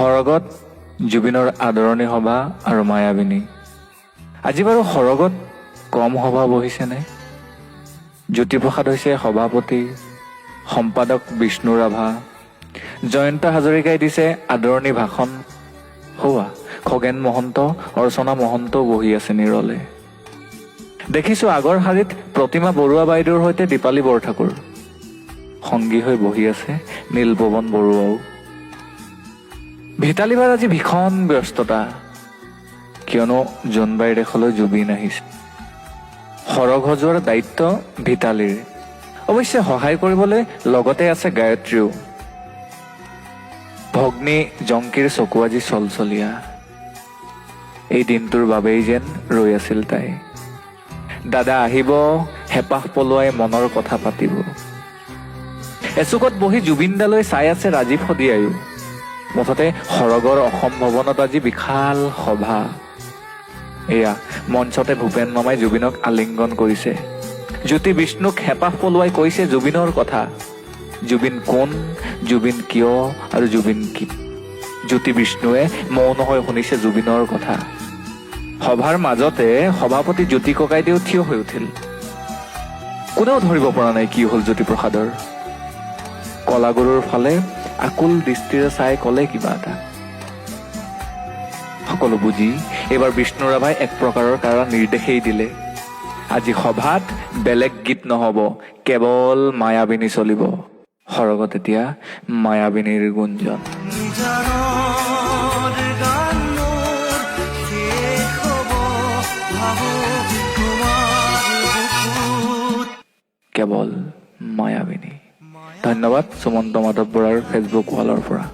সৰগত জুবিনৰ আদৰণি সভা আৰু মায়াবিনী। আজি বাৰু সৰগত কম সভা বহিছেনে? জ্যোতিপ্ৰসাদ হৈছে সভাপতি, সম্পাদক বিষ্ণু ৰাভা, জয়ন্ত হাজৰিকাই দিছে আদৰণি ভাষণ। হোৱা খগেন মহন্ত, অৰ্চনা মহন্তও বহি আছে নিৰলে। দেখিছো আগৰ শাৰীত প্ৰতিমা বৰুৱা বাইদেউৰ সৈতে দীপালী বৰঠাকুৰ, সংগী হৈ বহি আছে নীলপৱন বৰুৱাও। ভিতালীবাৰ আজি ভীষণ ব্যস্ততা, কিয়নো জোনবাইৰ দেশলৈ জুবিন আহিছে। সৰগ সজোৱাৰ দায়িত্ব ভিতালীৰ। অৱশ্যে সহায় কৰিবলৈ লগতে আছে গায়ত্ৰীও। ভগ্নী জংকীৰ চকু আজি চলচলীয়া। এই দিনটোৰ বাবেই যেন ৰৈ আছিল তাই। দাদা আহিব, হেঁপাহ পলোৱাই মনৰ কথা পাতিব। এচুকত বহি জুবিনদালৈ চাই আছে ৰাজীৱ শদিয়ায়ো। মুঠতে সৰগৰ অসম ভৱনত আজি বিশাল সভা। এয়া মঞ্চতে ভূপেন মামাই জুবিনক আলিংগন কৰিছে। জ্যোতি বিষ্ণুক হেঁপাহ পলোৱাই কৈছে জুবিনৰ কথা। জুবিন কোন, জুবিন কিয় আৰু জুবিন কি। জ্যোতি বিষ্ণুৱে মৌন হৈ শুনিছে জুবিনৰ কথা। সভাৰ মাজতে সভাপতি জ্যোতি ককাইদেউ থিয় হৈ উঠিল। কোনেও ধৰিব পৰা নাই কি হল জ্যোতিপ্ৰসাদৰ। কলাগুৰুৰ ফালে আকুল দৃষ্টিৰে চাই কলে কিবা এটা। সকলো বুজি এইবাৰ বিষ্ণু ৰাভাই এক প্ৰকাৰৰ কাৰা নিৰ্দেশেই দিলে। আজি সভাত বেলেগ গীত নহব, কেৱল মায়াবিনী চলিব। সৰগত এতিয়া মায়াবিনীৰ গুঞ্জন। কেৱল মায়াবিনী। ধন্যবাদ সুমন্ত মাধৱ বৰাৰ ফেচবুক ৱালৰ পৰা।